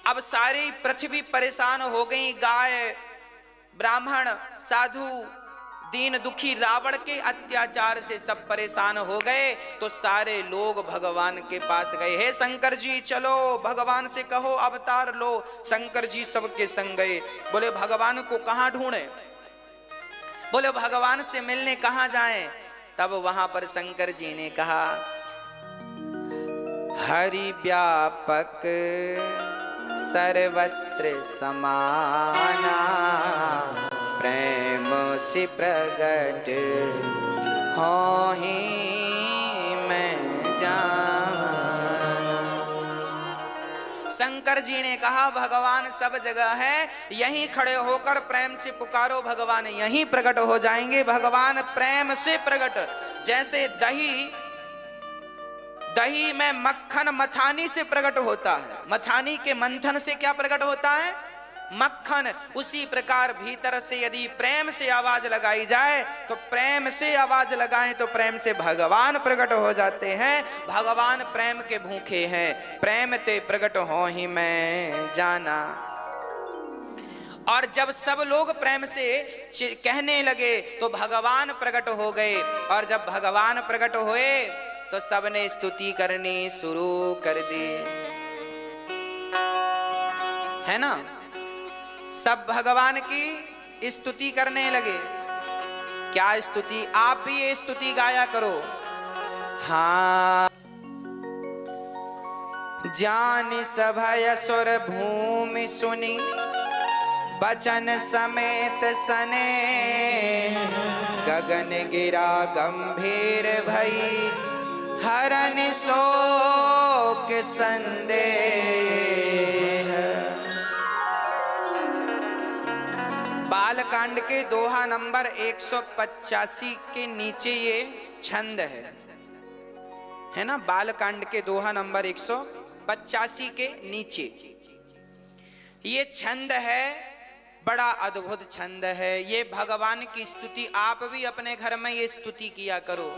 अब सारी पृथ्वी परेशान हो गई, गाय ब्राह्मण साधु दीन दुखी रावण के अत्याचार से सब परेशान हो गए। तो सारे लोग भगवान के पास गए, हे शंकर जी चलो भगवान से कहो अवतार लो। शंकर जी सबके संग गए। बोले भगवान को कहां ढूंढे, बोले भगवान से मिलने कहां जाएं। तब वहां पर शंकर जी ने कहा हरि व्यापक सर्वत्र समाना, प्रेम से प्रगट हो ही मैं जाना। शंकर जी ने कहा भगवान सब जगह है, यहीं खड़े होकर प्रेम से पुकारो, भगवान यहीं प्रकट हो जाएंगे। भगवान प्रेम से प्रकट, जैसे दही में मक्खन मथानी से प्रकट होता है, मथानी के मंथन से क्या प्रकट होता है, मक्खन। उसी प्रकार भीतर से यदि प्रेम से आवाज लगाई जाए तो प्रेम से आवाज लगाएं तो प्रेम से भगवान प्रकट हो जाते हैं। भगवान प्रेम के भूखे हैं, प्रेम ते प्रकट हो ही मैं जाना। और जब सब लोग प्रेम से कहने लगे तो भगवान प्रकट हो गए। और जब भगवान प्रकट हुए तो सबने स्तुति करनी शुरू कर दी, है ना। सब भगवान की स्तुति करने लगे। क्या स्तुति, आप भी ये स्तुति गाया करो। हाँ जानि सभय सुर भूमि सुनी, बचन समेत सने, गगन गिरा गंभीर भई, हरन शोक संदेह। बालकांड के दोहा नंबर 185 के नीचे ये छंद है ना। बालकांड के दोहा नंबर 185 के नीचे ये छंद है, बड़ा अद्भुत छंद है। ये भगवान की स्तुति आप भी अपने घर में ये स्तुति किया करो।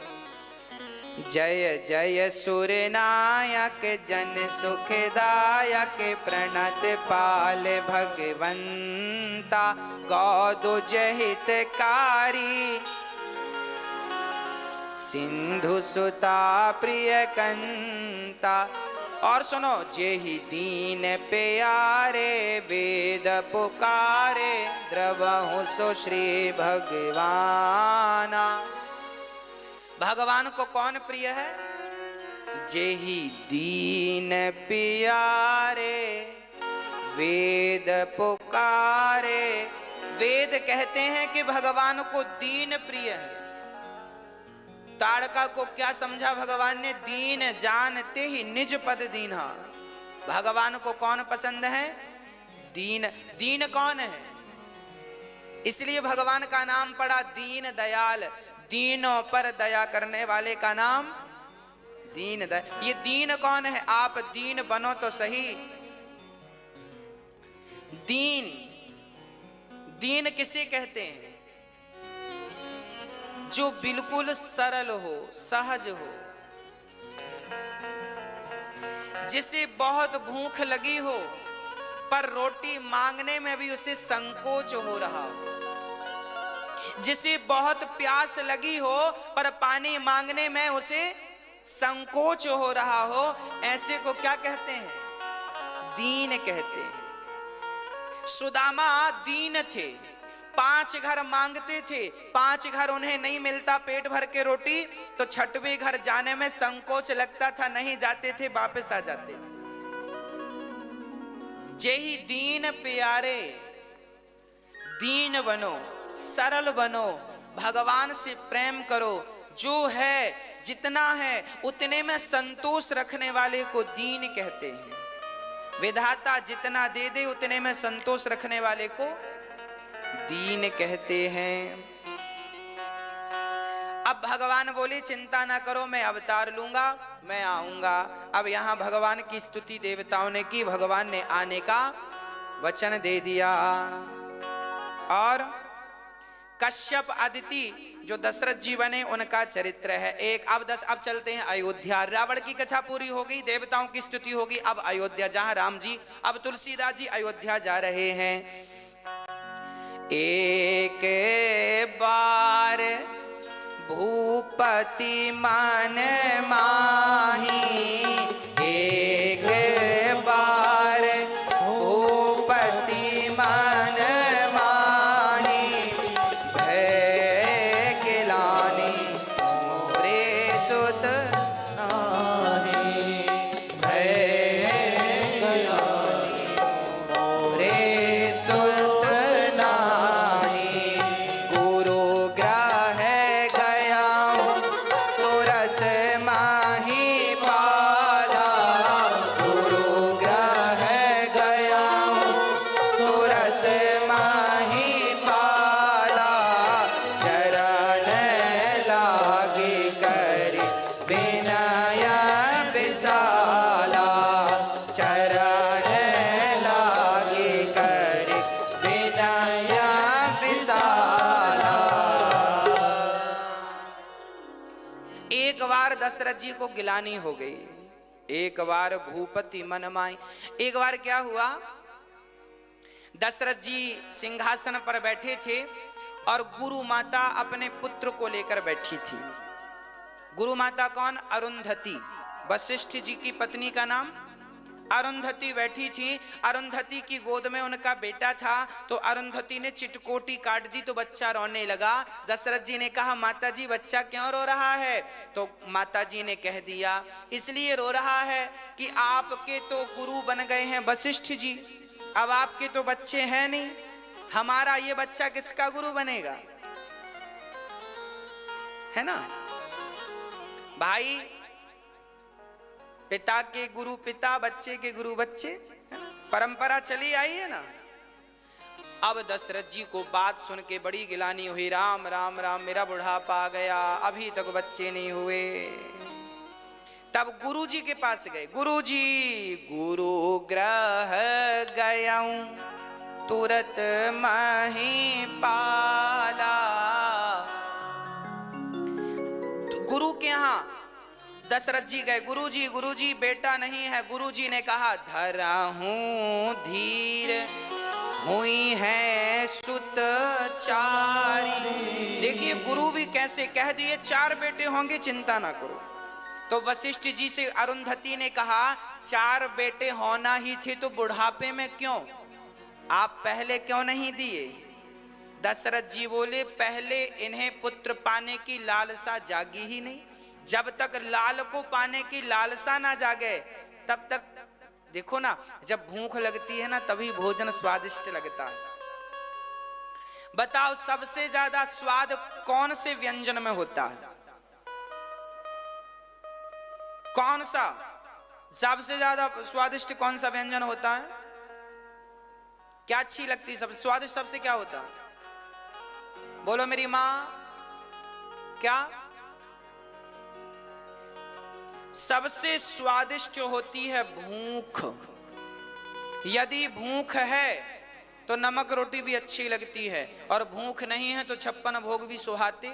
जय जय सूर्यनायक जन सुखदायक, प्रणत पाल भगवंता, गौदुज हितकारी, सिंधु सुता प्रिय कंता। और सुनो, जेहि दीन प्यारे, वेद पुकारे, द्रवहु सो श्री भगवाना। भगवान को कौन प्रिय है, जेहि दीन प्यारे, वेद पुकारे। वेद कहते हैं कि भगवान को दीन प्रिय है। ताड़का को क्या समझा भगवान ने, दीन जानते ही निज पद दीन्हा। भगवान को कौन पसंद है, दीन। दीन कौन है, इसलिए भगवान का नाम पड़ा दीन दयाल। दीनों पर दया करने वाले का नाम दीन दयाल। ये दीन कौन है, आप दीन बनो तो सही। दीन, दीन किसे कहते हैं, जो बिल्कुल सरल हो, सहज हो, जिसे बहुत भूख लगी हो पर रोटी मांगने में भी उसे संकोच हो रहा हो, जिसे बहुत प्यास लगी हो पर पानी मांगने में उसे संकोच हो रहा हो, ऐसे को क्या कहते हैं, दीन कहते हैं। सुदामा दीन थे, 5 घर मांगते थे, 5 घर उन्हें नहीं मिलता पेट भर के रोटी, तो 6वें घर जाने में संकोच लगता था, नहीं जाते थे, वापस आ जाते थे। जेहि दीन प्यारे, दीन बनो, सरल बनो, भगवान से प्रेम करो। जो है, जितना है उतने में संतोष रखने वाले को दीन कहते हैं। विधाता जितना दे दे उतने में संतोष रखने वाले को दीन कहते हैं। अब भगवान बोले चिंता ना करो, मैं अवतार लूंगा, मैं आऊंगा। अब यहां भगवान की स्तुति देवताओं ने की, भगवान ने आने का वचन दे दिया। और कश्यप अदिति जो दशरथ जी बने उनका चरित्र है एक। अब चलते हैं अयोध्या। रावण की कथा पूरी हो गई, देवताओं की स्तुति होगी, अब अयोध्या जहां राम जी, अब तुलसीदास जी अयोध्या जा रहे हैं। एक बार भूपति मन माही, एक बार भूपति मन माही, भय गिलानी मोरे सुत नाही, भय गिलानी मोरे सुत दशरथ जी को गिलानी हो गई। एक बार भूपति मन माई, एक बार क्या हुआ, दशरथ जी सिंहासन पर बैठे थे और गुरु माता अपने पुत्र को लेकर बैठी थी। गुरु माता कौन? अरुंधति, वशिष्ठ जी की पत्नी का नाम अरुंधति बैठी थी। अरुंधति की गोद में उनका बेटा था, तो अरुंधति ने चिटकोटी काट दी तो बच्चा रोने लगा। दशरथ जी ने कहा माता जी बच्चा क्यों रो रहा है? तो माता जी ने कह दिया इसलिए रो रहा है कि आपके तो गुरु बन गए हैं वशिष्ठ जी, अब आपके तो बच्चे हैं नहीं, हमारा ये बच्चा किसका गुरु बनेगा? है ना भाई, पिता के गुरु पिता, बच्चे के गुरु बच्चे, परंपरा चली आई है ना। अब दशरथ जी को बात सुन के बड़ी गिलानी हुई, राम राम राम, मेरा बुढ़ापा आ गया, अभी तक बच्चे नहीं हुए। तब गुरु जी के पास गए, गुरु जी गुरु ग्रह गयाऊं तुरत मही पाला। गुरु के यहां दशरथ जी गए, गुरु जी बेटा नहीं है। गुरु जी ने कहा धरा हूं धीर, हुई है सुत चारी। देखिए गुरु भी कैसे कह दिए 4 बेटे होंगे, चिंता ना करो। तो वशिष्ठ जी से अरुंधति ने कहा 4 बेटे होना ही थे तो बुढ़ापे में क्यों, आप पहले क्यों नहीं दिए? दशरथ जी बोले पहले इन्हें पुत्र पाने की लालसा जागी ही नहीं। जब तक लाल को पाने की लालसा ना जागे तब तक, देखो ना, जब भूख लगती है ना तभी भोजन स्वादिष्ट लगता है। बताओ सबसे ज्यादा स्वाद कौन से व्यंजन में होता है? कौन सा सबसे ज्यादा स्वादिष्ट कौन सा व्यंजन होता है? क्या अच्छी लगती है सबसे स्वादिष्ट? सबसे क्या होता है? बोलो मेरी मां, क्या सबसे स्वादिष्ट होती है? भूख। यदि भूख है तो नमक रोटी भी अच्छी लगती है, और भूख नहीं है तो 56 भोग भी सुहाते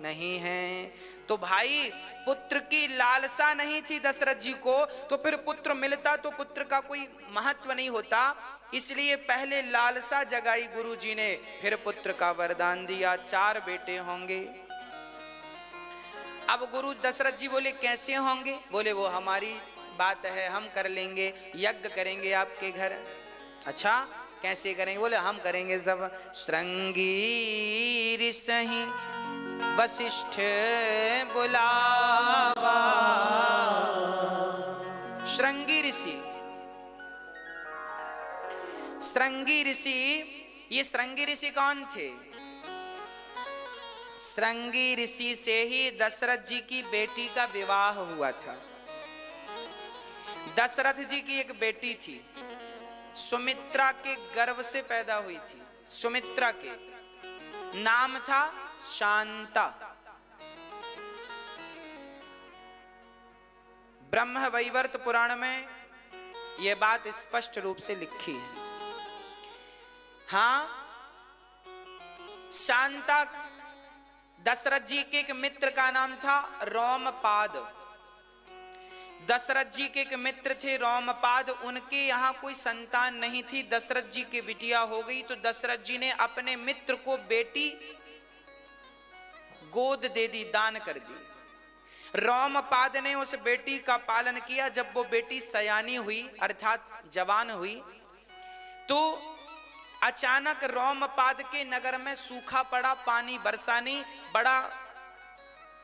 नहीं है। तो भाई पुत्र की लालसा नहीं थी दशरथ जी को, तो फिर पुत्र मिलता तो पुत्र का कोई महत्व नहीं होता, इसलिए पहले लालसा जगाई गुरु जी ने, फिर पुत्र का वरदान दिया 4 बेटे होंगे। अब गुरु दशरथ जी बोले कैसे होंगे? बोले वो हमारी बात है, हम कर लेंगे, यज्ञ करेंगे आपके घर। अच्छा कैसे करेंगे? बोले हम करेंगे सब। श्रृंगी ऋषि वशिष्ठ बुलावा। श्रृंगी ऋषि, श्रृंगी ऋषि, ये श्रृंगी ऋषि कौन थे? श्रृंगी ऋषि से ही दशरथ जी की बेटी का विवाह हुआ था। दशरथ जी की एक बेटी थी, सुमित्रा के गर्भ से पैदा हुई थी। सुमित्रा के नाम था शांता। ब्रह्म वैवर्त पुराण में यह बात स्पष्ट रूप से लिखी है। हाँ शांता, दशरथ जी के एक मित्र का नाम था रोमपाद। दशरथ जी के एक मित्र थे रोमपाद, उनके यहाँ कोई संतान नहीं थी। दशरथ जी की बिटिया हो गई तो दशरथ जी ने अपने मित्र को बेटी गोद दे दी, दान कर दी। रोमपाद ने उस बेटी का पालन किया। जब वो बेटी सयानी हुई अर्थात जवान हुई तो अचानक रोमपाद के नगर में सूखा पड़ा, पानी बरसा नहीं, बड़ा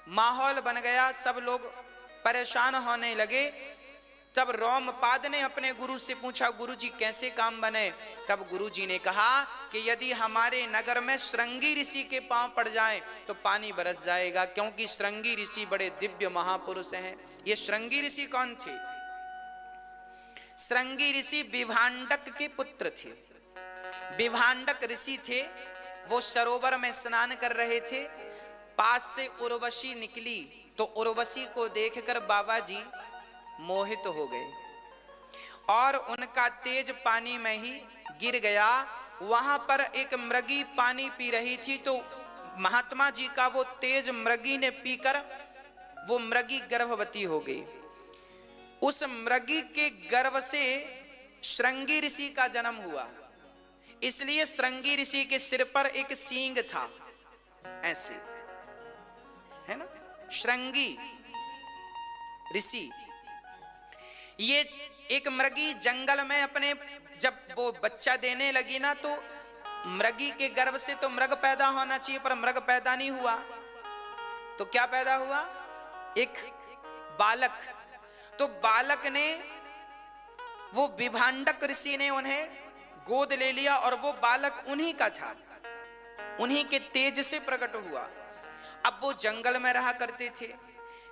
माहौल बन गया, सब लोग परेशान होने लगे। तब रोमपाद ने अपने गुरु से पूछा, गुरुजी कैसे काम बने? तब गुरुजी ने कहा कि यदि हमारे नगर में श्रृंगी ऋषि के पांव पड़ जाएं तो पानी बरस जाएगा, क्योंकि श्रृंगी ऋषि बड़े दिव्य महापुरुष हैं। ये श्रृंगी ऋषि कौन थे? श्रृंगी ऋषि विभांडक के पुत्र थे। विभांडक ऋषि थे, वो सरोवर में स्नान कर रहे थे। पास से उर्वशी निकली तो उर्वशी को देखकर बाबा जी मोहित हो गए और उनका तेज पानी में ही गिर गया। वहां पर एक मृगी पानी पी रही थी तो महात्मा जी का वो तेज मृगी ने पीकर वो मृगी गर्भवती हो गई। उस मृगी के गर्भ से श्रृंगी ऋषि का जन्म हुआ। इसलिए श्रृंगी ऋषि के सिर पर एक सींग था, ऐसे है ना, श्रृंगी ऋषि। ये एक मृगी जंगल में अपने जब वो बच्चा देने लगी ना तो मृगी के गर्भ से तो मृग पैदा होना चाहिए, पर मृग पैदा नहीं हुआ। तो क्या पैदा हुआ? एक बालक। तो बालक ने, वो विभांडक ऋषि ने उन्हें गोद ले लिया और वो बालक उन्हीं का था, उन्हीं के तेज से प्रकट हुआ। अब वो जंगल में रहा करते थे,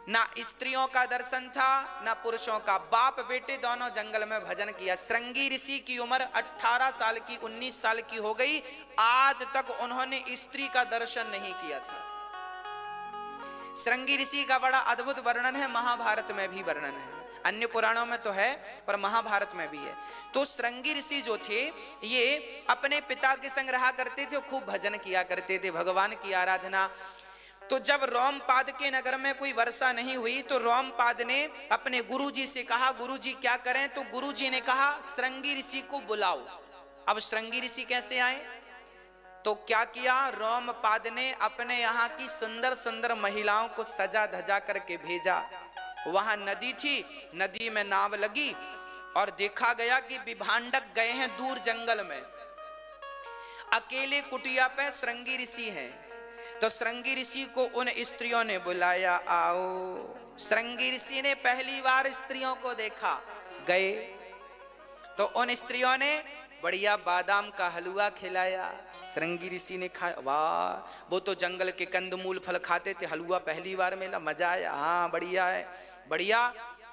ना स्त्रियों का दर्शन था ना पुरुषों का। बाप बेटे दोनों जंगल में भजन किया। श्रृंगी ऋषि की उम्र 18 साल की 19 साल की हो गई, आज तक उन्होंने स्त्री का दर्शन नहीं किया था। श्रृंगी ऋषि का बड़ा अद्भुत वर्णन है, महाभारत में भी वर्णन है, अन्य पुराणों में तो है पर महाभारत में भी है। तो श्रृंगी ऋषि जो थे ये अपने पिता के संग रहा करते थे, खूब भजन किया करते थे, भगवान की आराधना। तो जब रोमपाद के नगर में कोई वर्षा नहीं हुई तो रोमपाद ने अपने गुरुजी से कहा, गुरुजी क्या करें? तो गुरुजी ने कहा श्रृंगी ऋषि को बुलाओ। अब श्रृंगी ऋषि कैसे आए? तो क्या किया, रोमपाद ने अपने यहाँ की सुंदर सुंदर महिलाओं को सजा धजा करके भेजा। वहां नदी थी, नदी में नाव लगी और देखा गया कि विभांडक गए हैं दूर जंगल में, अकेले कुटिया पे श्रृंगी ऋषि हैं। तो श्रृंगी ऋषि को उन स्त्रियों ने बुलाया, आओ। श्रृंगी ऋषि ने पहली बार स्त्रियों को देखा, गए तो उन स्त्रियों ने बढ़िया बादाम का हलवा खिलाया। श्रृंगी ऋषि ने खाया, वाह, वो तो जंगल के कंदमूल फल खाते थे, हलवा पहली बार मिला, मजा आया, हाँ बढ़िया है, बढ़िया।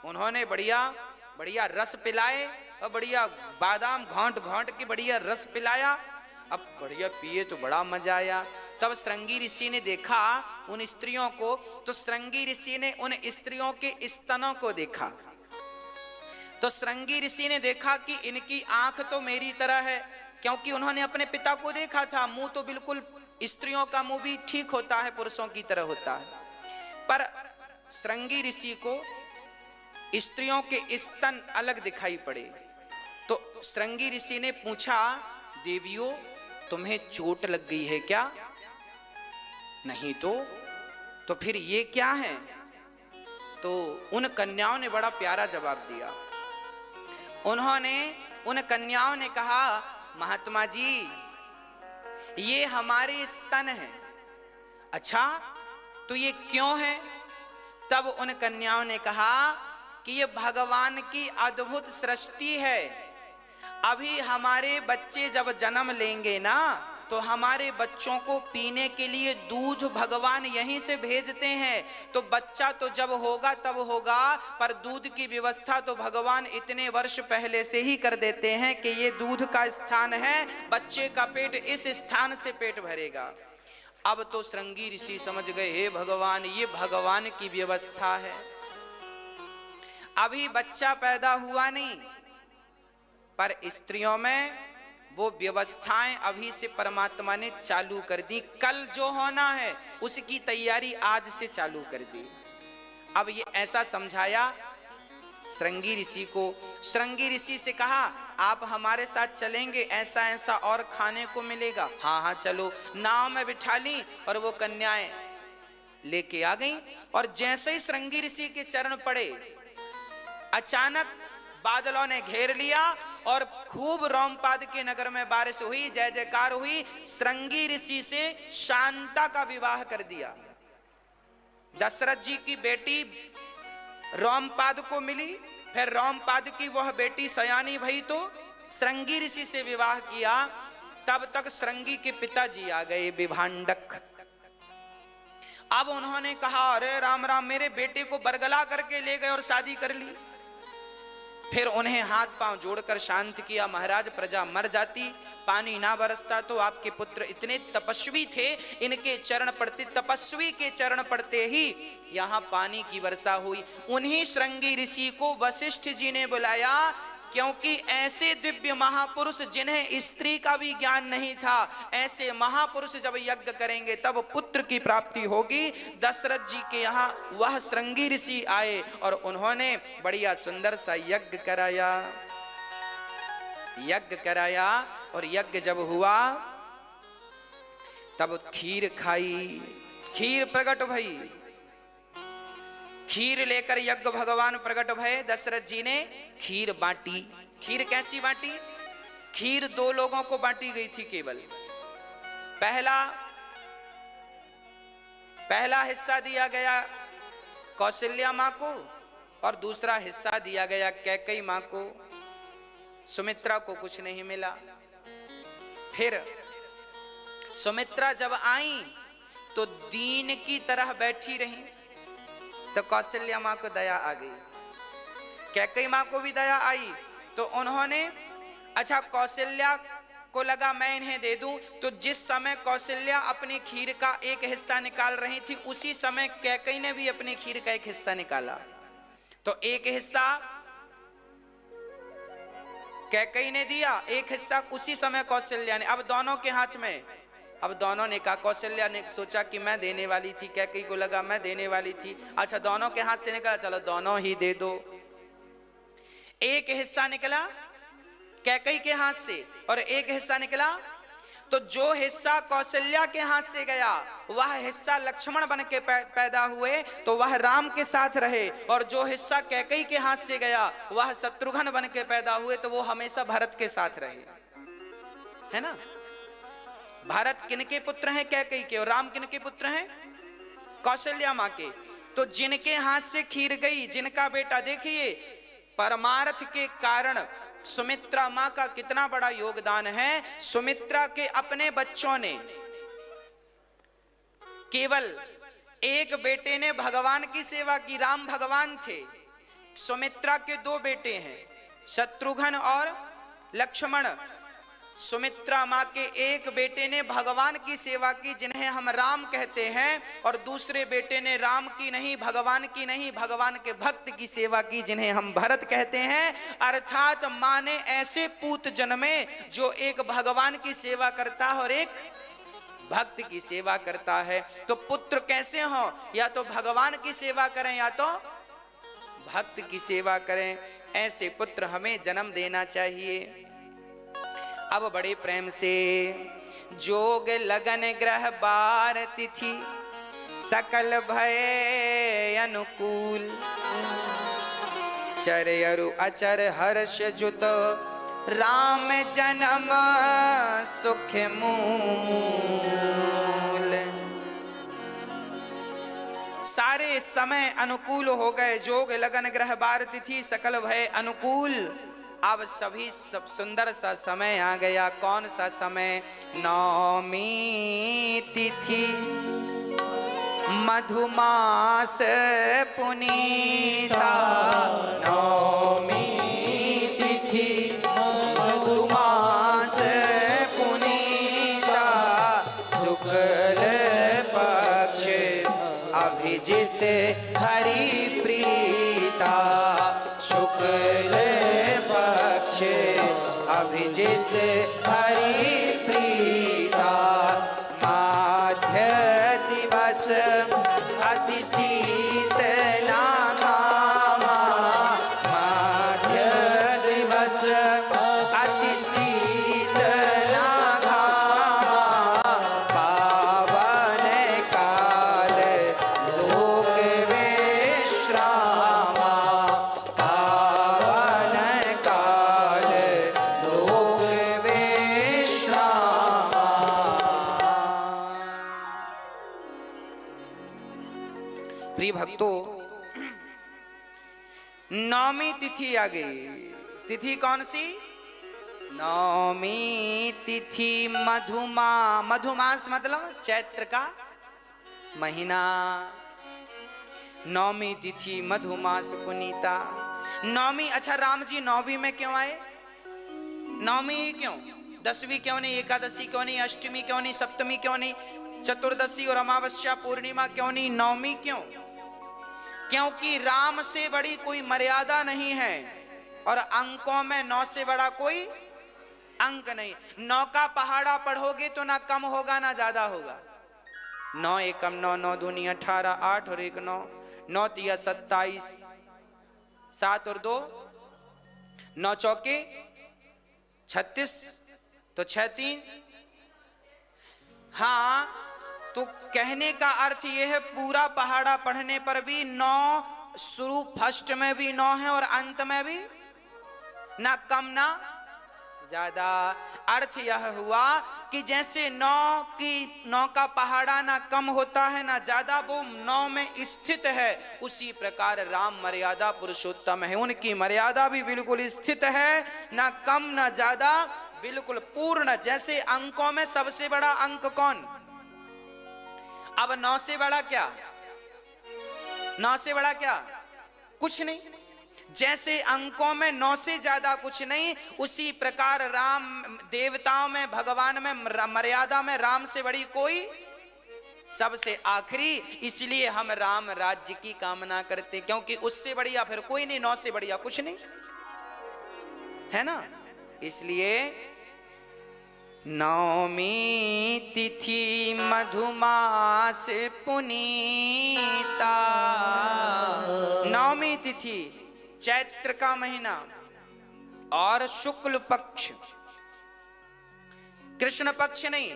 उन्होंने बढ़िया बढ़िया रस पिलाए और बढ़िया बादाम घोंट घोंट के बढ़िया रस पिलाया। अब बढ़िया पिए तो बड़ा मजा आया। तब श्रृंगी ऋषि ने देखा उन स्त्रियों को, तो श्रृंगी ऋषि ने उन स्त्रियों के स्तनों को देखा। तो श्रृंगी ऋषि ने देखा कि इनकी आंख तो मेरी तरह है, क्योंकि उन्होंने अपने पिता को देखा था, मुंह तो बिल्कुल स्त्रियों का मुंह भी ठीक होता है, पुरुषों की तरह होता है, पर श्रृंगी ऋषि को स्त्रियों के स्तन अलग दिखाई पड़े। तो श्रृंगी ऋषि ने पूछा, देवियों तुम्हें चोट लग गई है क्या? नहीं तो फिर ये क्या है? तो उन कन्याओं ने बड़ा प्यारा जवाब दिया। उन्होंने, उन कन्याओं ने कहा, महात्मा जी ये हमारे स्तन हैं। अच्छा तो ये क्यों है? तब उन कन्याओं ने कहा कि ये भगवान की अद्भुत सृष्टि है। अभी हमारे बच्चे जब जन्म लेंगे ना तो हमारे बच्चों को पीने के लिए दूध भगवान यहीं से भेजते हैं। तो बच्चा तो जब होगा तब होगा, पर दूध की व्यवस्था तो भगवान इतने वर्ष पहले से ही कर देते हैं कि ये दूध का स्थान है, बच्चे का पेट इस स्थान से पेट भरेगा। अब तो श्रृंगी ऋषि समझ गए, हे भगवान ये भगवान की व्यवस्था है। अभी बच्चा पैदा हुआ नहीं, पर स्त्रियों में वो व्यवस्थाएं अभी से परमात्मा ने चालू कर दी। कल जो होना है उसकी तैयारी आज से चालू कर दी। अब ये ऐसा समझाया श्रृंगी ऋषि को। श्रृंगी ऋषि से कहा आप हमारे साथ चलेंगे, ऐसा ऐसा और खाने को मिलेगा। हाँ हाँ चलो। नाव में बिठा ली और वो कन्याएं लेके आ गई। और जैसे ही श्रृंगी ऋषि के चरण पड़े, अचानक बादलों ने घेर लिया और खूब रोमपाद के नगर में बारिश हुई, जय जयकार हुई। श्रृंगी ऋषि से शांता का विवाह कर दिया। दशरथ जी की बेटी रोमपाद को मिली, फिर रोमपाद की वह बेटी सयानी भई तो श्रृंगी ऋषि से विवाह किया। तब तक श्रृंगी के पिताजी आ गए विभांडक। अब उन्होंने कहा अरे राम राम, मेरे बेटे को बरगला करके ले गए और शादी कर ली। फिर उन्हें हाथ पांव जोड़कर शांत किया, महाराज प्रजा मर जाती, पानी ना बरसता तो आपके पुत्र इतने तपस्वी थे, इनके चरण पड़ते, तपस्वी के चरण पड़ते ही यहाँ पानी की वर्षा हुई। उन्हीं श्रृंगी ऋषि को वशिष्ठ जी ने बुलाया, क्योंकि ऐसे दिव्य महापुरुष जिन्हें स्त्री का भी ज्ञान नहीं था, ऐसे महापुरुष जब यज्ञ करेंगे तब पुत्र की प्राप्ति होगी। दशरथ जी के यहाँ वह श्रृंगी ऋषि आए और उन्होंने बढ़िया सुंदर सा यज्ञ कराया। यज्ञ कराया और यज्ञ जब हुआ तब खीर खाई, खीर प्रकट भई। खीर लेकर यज्ञ भगवान प्रकट भये। दशरथ जी ने खीर बांटी। खीर कैसी बांटी? खीर दो लोगों को बांटी गई थी केवल। पहला हिस्सा दिया गया कौशल्या मां को और दूसरा हिस्सा दिया गया कैकेयी मां को। सुमित्रा को कुछ नहीं मिला। फिर सुमित्रा जब आई तो दीन की तरह बैठी रही, तो कौशल्या मां को दया आ गई, कैकेयी मां को भी दया आई। तो उन्होंने अच्छा कौशल्या को लगा मैं इन्हें दे दूं, तो जिस समय कौशल्या अपनी खीर का एक हिस्सा निकाल रही थी उसी समय कैकेयी ने भी अपनी खीर का एक हिस्सा निकाला। तो एक हिस्सा कैकेयी ने दिया, एक हिस्सा उसी समय कौशल्या ने। अब दोनों के हाथ में, अब दोनों ने कहा, कौशल्या ने सोचा कि मैं देने वाली थी, कैकेयी को लगा मैं देने वाली थी, अच्छा दोनों के हाथ से निकला, चलो दोनों ही दे दो। एक हिस्सा निकला कैकेयी के हाथ से और एक हिस्सा निकला, तो जो हिस्सा कौशल्या के हाथ से गया वह हिस्सा लक्ष्मण बन के पैदा हुए तो वह राम के साथ रहे, और जो हिस्सा कैकेयी के हाथ से गया वह शत्रुघ्न बन के पैदा हुए तो वो हमेशा भरत के साथ रहे, है ना। भरत किनके पुत्र हैं? कैकेयी के। और राम किनके पुत्र हैं? कौशल्या मां के। तो जिनके हाथ से खीर गई, जिनका बेटा, देखिए परमार्थ के कारण सुमित्रा मां का कितना बड़ा योगदान है। सुमित्रा के अपने बच्चों ने, केवल एक बेटे ने भगवान की सेवा की, राम भगवान थे। सुमित्रा के दो बेटे हैं, शत्रुघ्न और लक्ष्मण। सुमित्रा मां के एक बेटे ने भगवान की सेवा की जिन्हें हम राम कहते हैं, और दूसरे बेटे ने राम की नहीं, भगवान की नहीं, भगवान के भक्त की सेवा की जिन्हें हम भरत कहते हैं। अर्थात मां ने ऐसे पूत जन्मे जो एक भगवान की सेवा करता है और एक भक्त की सेवा करता है। तो पुत्र कैसे हो? या तो भगवान की सेवा करें या तो भक्त की सेवा करें। ऐसे पुत्र हमें जन्म देना चाहिए। अब बड़े प्रेम से जोग लगन ग्रह बार तिथि सकल भय अनुकूल, चर अरु अचर हर्ष जुत राम जन्म सुख मूल। सारे समय अनुकूल हो गए। जोग लगन ग्रह बार तिथि सकल भय अनुकूल। अब सभी सब सुंदर सा समय आ गया। कौन सा समय? नवमी तिथि मधुमास पुनीता। नवमी तिथि मधुमास पुनीता, शुक्ल पक्ष अभिजित हरि प्रीता। शुक्ल पक्ष अभिजित हरि प्रीता। माध्य दिवस अति शीतला घामा, माध्य दिवस अति शीतला घामा। पावन काल लोक विश्रामा, पावन काल लोक विश्रामा। प्रिय भक्तों, नौमी तिथि आ गई। तिथि कौन सी? नौमी तिथि मधुमास मतलब चैत्र का महीना। नौमी तिथि मधुमास पुनीता। नौमी, अच्छा राम जी नौवीं में क्यों आए? नौमी क्यों? 10वीं क्यों नहीं? एकादशी क्यों नहीं? अष्टमी क्यों नहीं? सप्तमी क्यों नहीं? चतुर्दशी और अमावस्या पूर्णिमा क्यों नहीं? नौमी क्यों? क्योंकि राम से बड़ी कोई मर्यादा नहीं है और अंकों में 9 से बड़ा कोई अंक नहीं। 9 का पहाड़ा पढ़ोगे तो ना कम होगा ना ज्यादा होगा। 9 एकम 9, 9 दूनी 18, 8 और 1 9, 9 तिया 27, 7 और 2 9 चौके 36, तो 6 3। हाँ, तो कहने का अर्थ यह है पूरा पहाड़ा पढ़ने पर भी 9, शुरू फर्स्ट में भी 9 है और अंत में भी ना कम ना ज्यादा। अर्थ यह हुआ कि जैसे 9 का पहाड़ा ना कम होता है ना ज्यादा, वो 9 में स्थित है, उसी प्रकार राम मर्यादा पुरुषोत्तम है। उनकी मर्यादा भी बिल्कुल स्थित है, ना कम ना ज्यादा, बिल्कुल पूर्ण। जैसे अंकों में सबसे बड़ा अंक कौन? अब 9 से बड़ा क्या? 9 से बड़ा क्या? कुछ नहीं। जैसे अंकों में 9 से ज्यादा कुछ नहीं, उसी प्रकार राम देवताओं में, भगवान में, मर्यादा में राम से बड़ी कोई सबसे आखिरी। इसलिए हम राम राज्य की कामना करते, क्योंकि उससे बढ़िया फिर कोई नहीं, 9 से बढ़िया कुछ नहीं है ना। इसलिए नौमी तिथि मधुमास पुनीता। नौमी तिथि चैत्र का महीना और शुक्ल पक्ष, कृष्ण पक्ष नहीं,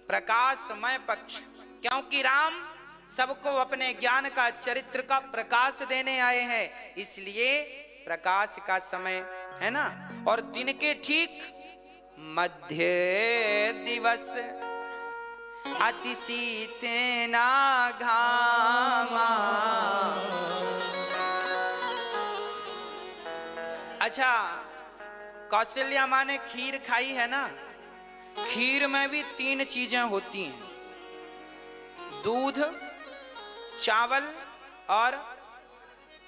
प्रकाशमय पक्ष। क्योंकि राम सबको अपने ज्ञान का, चरित्र का प्रकाश देने आए हैं, इसलिए प्रकाश का समय है ना। और दिन के ठीक मध्य दिवस अति शीतना घामा। अच्छा, कौशल्या माँ ने खीर खाई है ना। खीर में भी 3 चीजें होती हैं, दूध, चावल और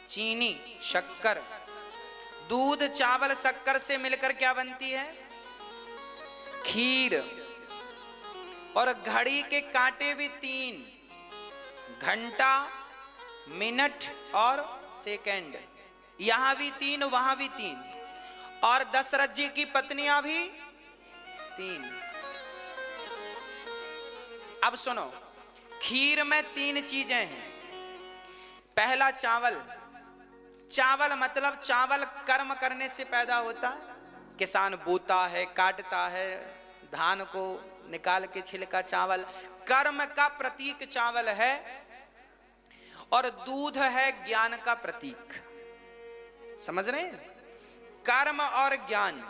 चीनी, शक्कर। दूध, चावल, शक्कर से मिलकर क्या बनती है? खीर। और घड़ी के कांटे भी 3, घंटा, मिनट और सेकंड। यहां भी 3, वहां भी 3। और दशरथ जी की पत्नियां भी 3। अब सुनो, खीर में 3 चीजें हैं। पहला चावल। चावल मतलब चावल कर्म करने से पैदा होता है। किसान बोता है, काटता है धान को, निकाल के छिलका, चावल कर्म का प्रतीक चावल है। और दूध है ज्ञान का प्रतीक। समझ रहे हैं? कर्म और ज्ञान।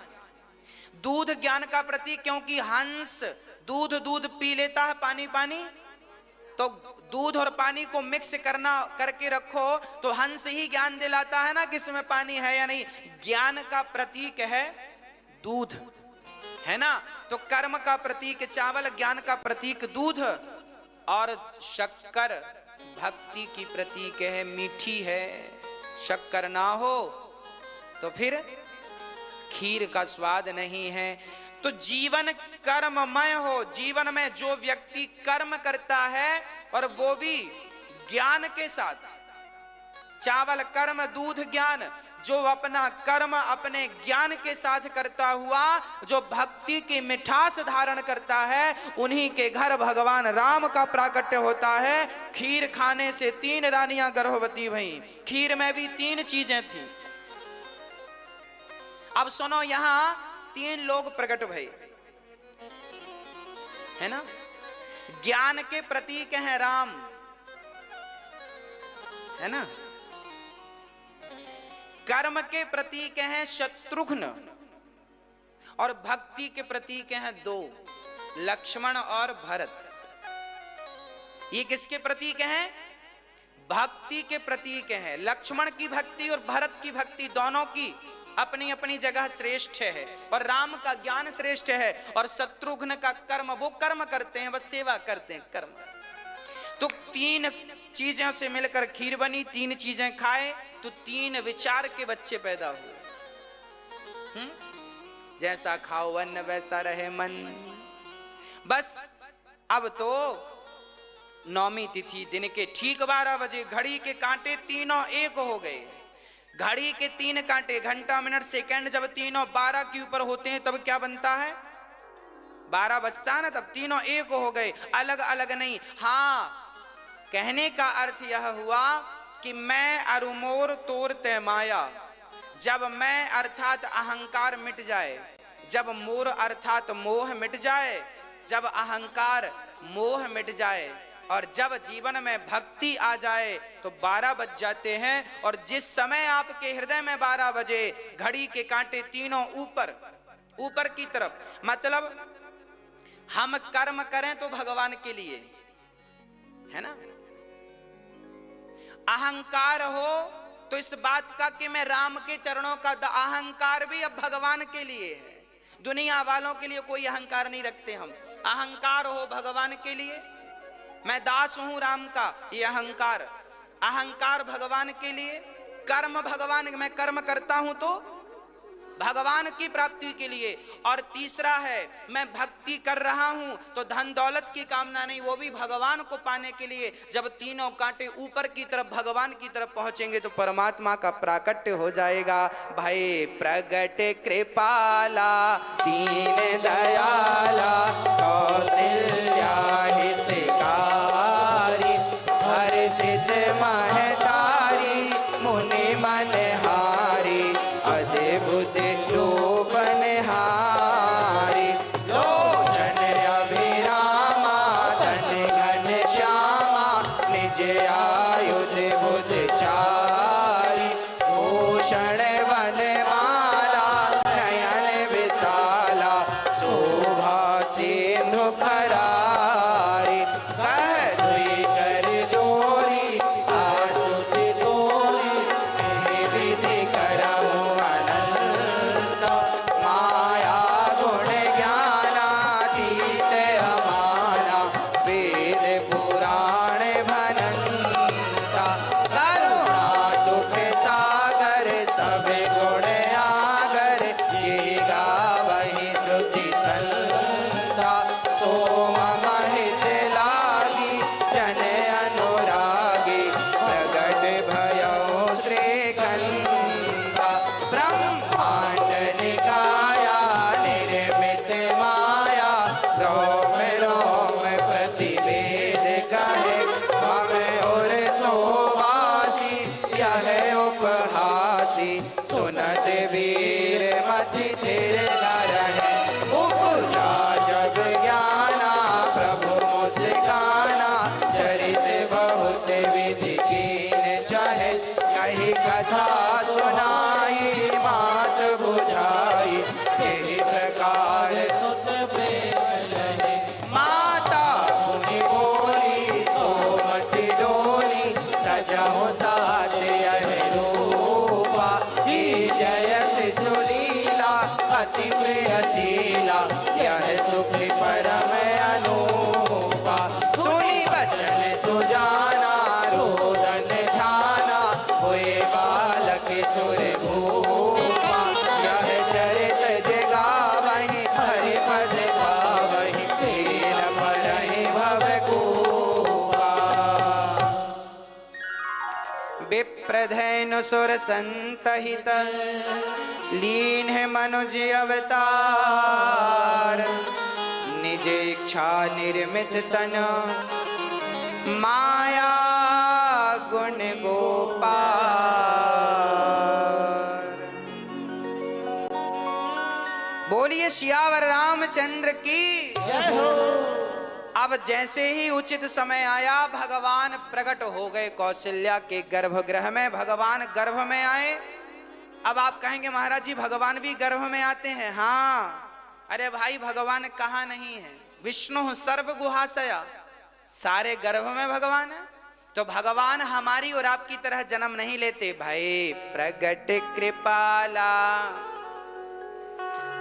दूध ज्ञान का प्रतीक, क्योंकि हंस दूध पी लेता है, पानी पानी, तो दूध और पानी को मिक्स करके रखो तो हंस ही ज्ञान दिलाता है ना, किसमें पानी है या नहीं। ज्ञान का प्रतीक है दूध, है ना। तो कर्म का प्रतीक चावल, ज्ञान का प्रतीक दूध, और शक्कर भक्ति की प्रतीक है, मीठी है। शक्कर ना हो तो फिर खीर का स्वाद नहीं है। तो जीवन कर्ममय हो, जीवन में जो व्यक्ति कर्म करता है और वो भी ज्ञान के साथ, चावल कर्म, दूध ज्ञान, जो अपना कर्म अपने ज्ञान के साथ करता हुआ जो भक्ति की मिठास धारण करता है, उन्हीं के घर भगवान राम का प्राकट्य होता है। खीर खाने से 3 रानियां गर्भवती भईं। खीर में भी 3 चीजें थी। अब सुनो, यहां 3 लोग प्रकट भई, है ना। ज्ञान के प्रतीक हैं राम, है ना। कर्म के प्रतीक हैं शत्रुघ्न, और भक्ति के प्रतीक हैं 2, लक्ष्मण और भरत। ये किसके प्रतीक हैं? भक्ति के प्रतीक हैं। लक्ष्मण की भक्ति और भरत की भक्ति दोनों की अपनी अपनी जगह श्रेष्ठ है, और राम का ज्ञान श्रेष्ठ है, और शत्रुघ्न का कर्म, वो कर्म करते हैं, बस सेवा करते हैं, कर्म। तो 3 चीजों से मिलकर खीर बनी, 3 चीजें खाए तो 3 विचार के बच्चे पैदा हुए। जैसा खाओ अन्न वैसा रहे मन। बस अब तो 9वीं तिथि दिन के ठीक 12 बजे घड़ी के कांटे तीनों एक हो गए। घड़ी के 3 कांटे, घंटा मिनट सेकंड, जब तीनों 12 के ऊपर होते हैं तब क्या बनता है? 12 बजता है ना, तब तीनों एक हो गए, अलग अलग नहीं। हाँ, कहने का अर्थ यह हुआ कि मैं अरुमोर तोर तय माया। जब मैं अर्थात अहंकार मिट जाए, जब मोर अर्थात मोह मिट जाए, जब अहंकार मोह मिट जाए, और जब जीवन में भक्ति आ जाए तो 12 बज जाते हैं। और जिस समय आपके हृदय में 12 बजे घड़ी के कांटे तीनों ऊपर ऊपर की तरफ, मतलब हम कर्म करें तो भगवान के लिए, है ना। अहंकार हो तो इस बात का कि मैं राम के चरणों का, अहंकार भी अब भगवान के लिए है। दुनिया वालों के लिए कोई अहंकार नहीं रखते हम। अहंकार हो भगवान के लिए, मैं दास हूं राम का, ये अहंकार। अहंकार भगवान के लिए, कर्म भगवान, मैं कर्म करता हूं तो भगवान की प्राप्ति के लिए। और तीसरा है, मैं भक्ति कर रहा हूं तो धन दौलत की कामना नहीं, वो भी भगवान को पाने के लिए। जब तीनों कांटे ऊपर की तरफ भगवान की तरफ पहुंचेंगे तो परमात्मा का प्राकट्य हो जाएगा। भाई प्रगट कृपाला दीन दयाला कौशल्या हितकारी, हर्षित महतारी मुनि मनहारी, अद्भुत लोकनहारी, लोचन अभिरामा धन घन श्यामा, निज आयुध बुध चारी, भूषण वनमाला नयन विशाला, शोभा सिंधु खरारी, कह दुई कर जोरी आस्तुति तोरी, विधि करहु अनंत, माया गुण ज्ञानातीत अमाना, वेद पुराण भनंता, करुणा सुख सागर सब गुण आगर, जिहि गावहि श्रुति संता, सोम महित लागी जन अनुरागी, प्रगट भयो श्रीकंता, ब्रह्मांड निकाया निर्मित माया, रोम रोम प्रतिवेद कहे, हम और सोवासी यह उपहासी, सुनत वीर मति थिर न रहे, उपजा जब ज्ञाना प्रभु मुस्काना, चरित बहुत विधि कीन चाहे, कही कथा सुनाई मात बुझाई, यही प्रकार सुत प्रेम लहे, माता मुनि बोली सोमति डोली, तजहु तात यह रूपा, ही जय शिशुलीला अति प्रियशीला, यह सुख परम अनूपा, सुनी बचन सुजाना रोदन ठाना, होए बालक सुर भूपा, यह चरित जगावहि हरि पद पावहि, दीन परहि भव कूपा। विप्र प्रधेनु सुर संतहित, लीन है मनुज अवतार। निज इच्छा निर्मित तन, माया गुण गोपाल। बोलिए सियावर रामचंद्र की जय हो। अब जैसे ही उचित समय आया, भगवान प्रकट हो गए कौशल्या के गर्भगृह में। भगवान गर्भ में आए। अब आप कहेंगे महाराज जी भगवान भी गर्भ में आते हैं? हाँ, अरे भाई भगवान कहाँ नहीं है? विष्णु सर्व गुहाशया, सारे गर्भ में भगवान है। तो भगवान हमारी और आपकी तरह जन्म नहीं लेते भाई। प्रगट कृपाला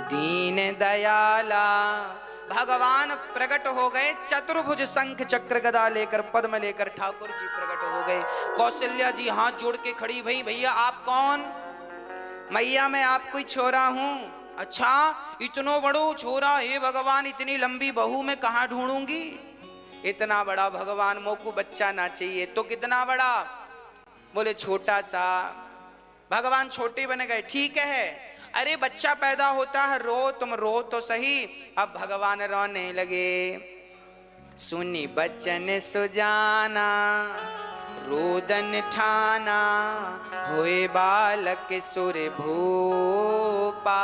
दीन दयाला, भगवान प्रकट हो गए चतुर्भुज शंख चक्र गदा लेकर, पद्म लेकर ठाकुर जी प्रकट हो गए। कौशल्या जी हाथ जोड़ के खड़ी भई, भैया आप कौन? मैया मैं आप कोई छोरा हूं। अच्छा इतनो बड़ो छोरा, हे भगवान इतनी लंबी बहू में कहां ढूंढूंगी? इतना बड़ा भगवान, मोकू बच्चा ना चाहिए तो कितना बड़ा? बोले छोटा सा। भगवान छोटे बन गए, ठीक है। अरे बच्चा पैदा होता है, रो तुम रो तो सही। अब भगवान रोने लगे। सुनी बचन सुजाना, रोदन ठाना, होए बालक सुर भूपा।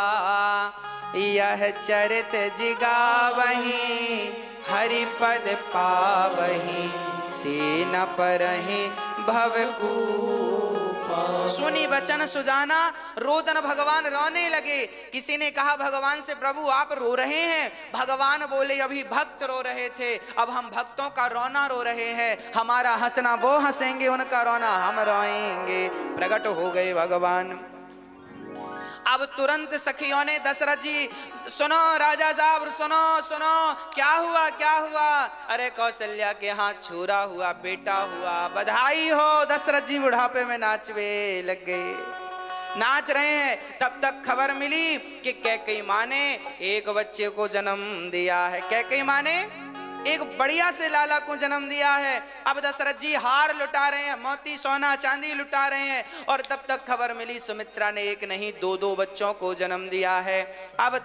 यह चरित जिगावही, हरिपद पावही, तेन परहि भवकूपा। सुनी बचन सुजाना, रोदन, भगवान रोने लगे। किसी ने कहा भगवान से प्रभु आप रो रहे हैं? भगवान बोले अभी भक्त रो रहे थे, अब हम भक्तों का रोना रो रहे हैं। हमारा हंसना वो हंसेंगे, उनका रोना हम रोएंगे। प्रकट हो गए भगवान। अब तुरंत सखियों ने दशरथ जी, सुनो राजा साहब सुनो सुनो, क्या हुआ क्या हुआ? अरे कौशल्या के हाथ छुरा हुआ, बेटा हुआ, बधाई हो। दशरथ जी बुढ़ापे में नाचवे लग गए, नाच रहे हैं। तब तक खबर मिली कि कैकेयी माँ ने एक बच्चे को जन्म दिया है। कैकेयी माँ ने एक बढ़िया से लाला को जन्म दिया है। अब दशरथ जी हार लुटा रहे हैं, मोती सोना चांदी लुटा रहे हैं। और तब तक खबर मिली सुमित्रा ने एक नहीं दो दो बच्चों को जन्म दिया है। अब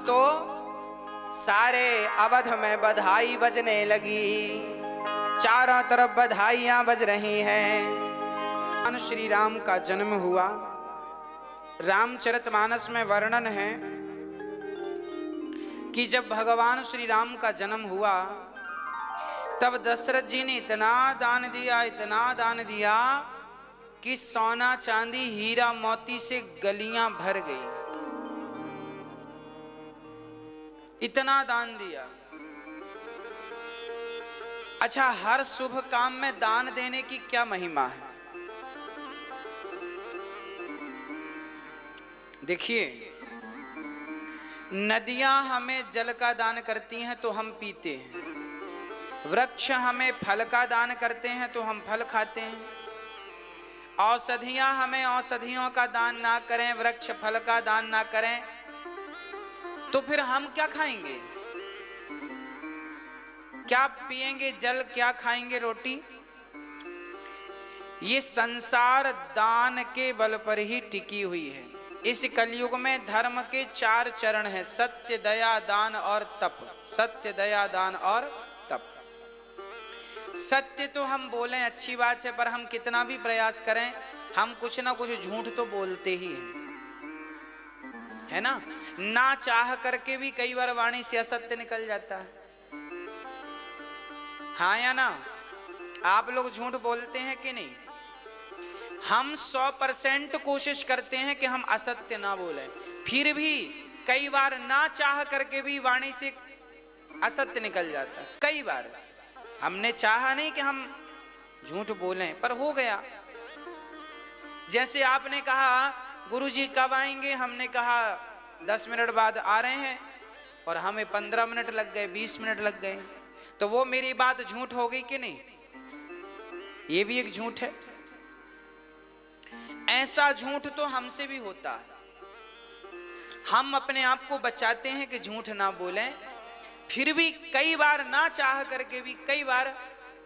तो सारे अवध में बधाई बजने लगी, चारों तरफ बधाइयां बज रही हैं। श्री राम का जन्म हुआ। रामचरितमानस में वर्णन है कि जब भगवान श्री राम का जन्म हुआ तब दशरथ जी ने इतना दान दिया, इतना दान दिया कि सोना चांदी हीरा मोती से गलियां भर गई। इतना दान दिया। अच्छा, हर शुभ काम में दान देने की क्या महिमा है? देखिए, नदियां हमें जल का दान करती हैं तो हम पीते हैं, वृक्ष हमें फल का दान करते हैं तो हम फल खाते हैं, औषधियां हमें औषधियों का दान ना करें, वृक्ष फल का दान ना करें, तो फिर हम क्या खाएंगे? क्या पिएंगे जल, क्या खाएंगे रोटी? ये संसार दान के बल पर ही टिकी हुई है। इस कलयुग में धर्म के 4 चरण हैं, सत्य, दया, दान और तप। सत्य, दया, दान और तप। सत्य तो हम बोलें अच्छी बात है, पर हम कितना भी प्रयास करें हम कुछ ना कुछ झूठ तो बोलते ही हैं, है ना? ना चाह करके भी कई बार वाणी से असत्य निकल जाता है, हाँ या ना? आप लोग झूठ बोलते हैं कि नहीं? हम 100% कोशिश करते हैं कि हम असत्य ना बोलें, फिर भी कई बार ना चाह करके भी वाणी से असत्य निकल जाता है। कई बार हमने चाहा नहीं कि हम झूठ बोलें, पर हो गया। जैसे आपने कहा गुरुजी कब आएंगे, हमने कहा 10 मिनट बाद आ रहे हैं, और हमें 15 मिनट लग गए, 20 मिनट लग गए, तो वो मेरी बात झूठ हो गई कि नहीं? ये भी एक झूठ है। ऐसा झूठ तो हमसे भी होता है। हम अपने आप को बचाते हैं कि झूठ ना बोलें, फिर भी कई बार ना चाह करके भी कई बार